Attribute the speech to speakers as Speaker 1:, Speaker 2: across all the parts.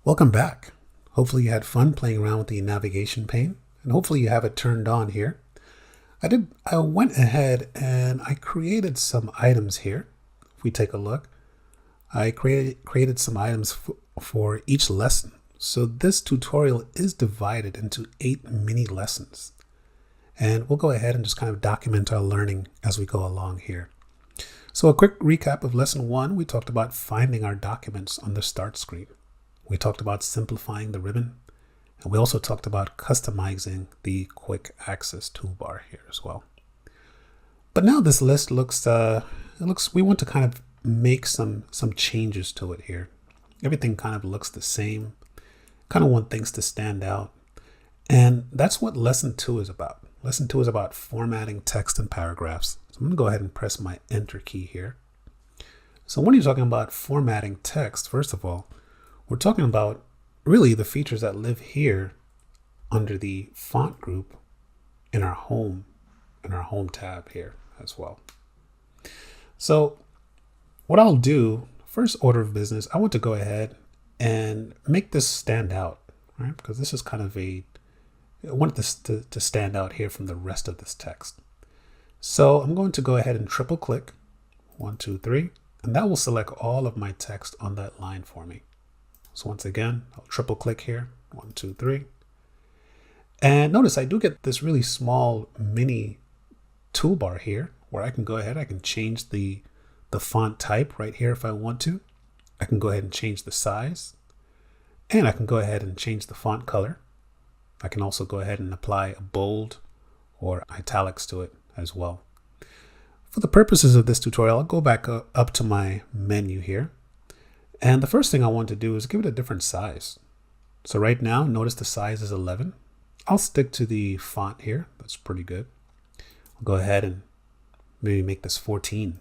Speaker 1: Welcome back. Hopefully you had fun playing around with the navigation pane, and hopefully you have it turned on here. I went ahead and I created some items here. If we take a look, I created some items for each lesson. So this tutorial is divided into 8 mini lessons. And we'll go ahead and just kind of document our learning as we go along here. So a quick recap of lesson 1, we talked about finding our documents on the start screen. We talked about simplifying the ribbon, and we also talked about customizing the quick access toolbar here as well. But now this list we want to kind of make some changes to it here. Everything kind of looks the same, kind of want things to stand out. And that's what lesson 2 is about. Lesson 2 is about formatting text and paragraphs. So I'm going to go ahead and press my enter key here. So when you're talking about formatting text, first of all, we're talking about really the features that live here under the font group in our home tab here as well. So what I'll do, first order of business, I want to go ahead and make this stand out, right? Because this is kind of I want this to stand out here from the rest of this text. So I'm going to go ahead and triple click 1, 2, 3, and that will select all of my text on that line for me. So once again, I'll triple click here, 1, 2, 3. And notice I do get this really small mini toolbar here where I can go ahead, I can change the font type right here if I want to. I can go ahead and change the size, and I can go ahead and change the font color. I can also go ahead and apply a bold or italics to it as well. For the purposes of this tutorial, I'll go back up to my menu here. And the first thing I want to do is give it a different size. So right now, notice the size is 11. I'll stick to the font here. That's pretty good. I'll go ahead and maybe make this 14.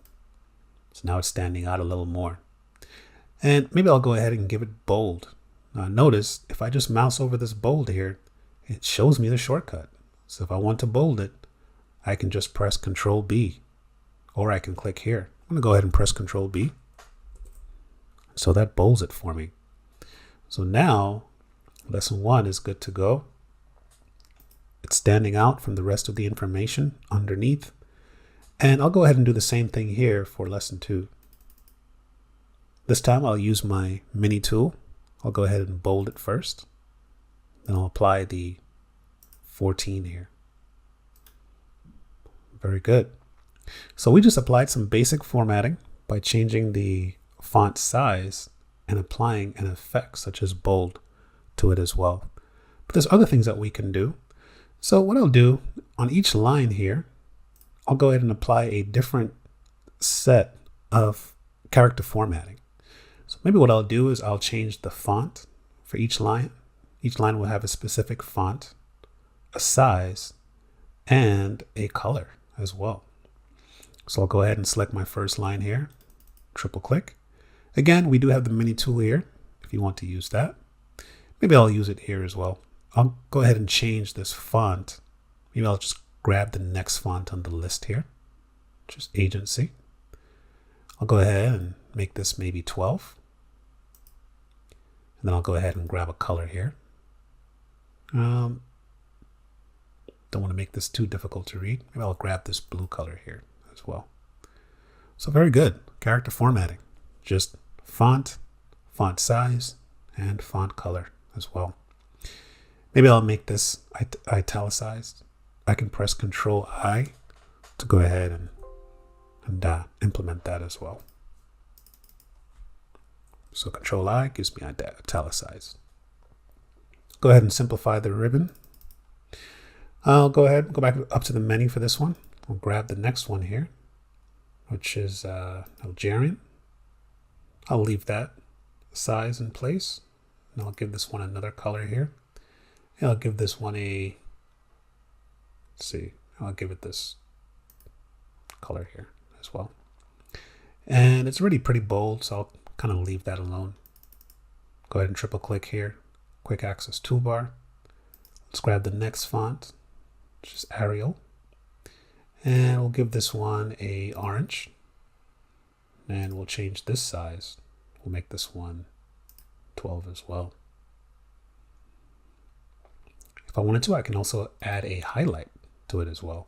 Speaker 1: So now it's standing out a little more. And maybe I'll go ahead and give it bold. Now notice if I just mouse over this bold here, it shows me the shortcut. So if I want to bold it, I can just press Control B, or I can click here. I'm going to go ahead and press Control B. So that bolds it for me. So now lesson 1 is good to go. It's standing out from the rest of the information underneath. And I'll go ahead and do the same thing here for lesson 2. This time I'll use my mini tool. I'll go ahead and bold it first. Then I'll apply the 14 here. Very good. So we just applied some basic formatting by changing the font size and applying an effect such as bold to it as well. But there's other things that we can do. So what I'll do on each line here, I'll go ahead and apply a different set of character formatting. So maybe what I'll do is I'll change the font for each line. Each line will have a specific font, a size, and a color as well. So I'll go ahead and select my first line here, triple click. Again, we do have the mini tool here if you want to use that. Maybe I'll use it here as well. I'll go ahead and change this font. Maybe I'll just grab the next font on the list here, just agency. I'll go ahead and make this maybe 12. And then I'll go ahead and grab a color here. Don't want to make this too difficult to read. Maybe I'll grab this blue color here as well. So very good. Character formatting. Just font, font size, and font color as well. Maybe I'll make this italicized. I can press Control I to go ahead and implement that as well. So Control I gives me italicized. Go ahead and simplify the ribbon. I'll go ahead and go back up to the menu for this one. I'll grab the next one here, which is Algerian. I'll leave that size in place, and I'll give this one another color here. And I'll give this one I'll give it this color here as well. And it's already pretty bold, so I'll kind of leave that alone. Go ahead and triple click here, quick access toolbar. Let's grab the next font, which is Arial. And we'll give this one a orange. And we'll change this size. We'll make this one 12 as well. If I wanted to, I can also add a highlight to it as well.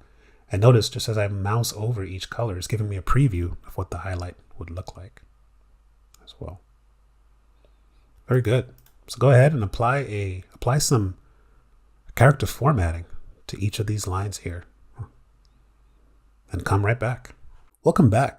Speaker 1: And notice just as I mouse over each color, it's giving me a preview of what the highlight would look like as well. Very good. So go ahead and apply some character formatting to each of these lines here and come right back. Welcome back.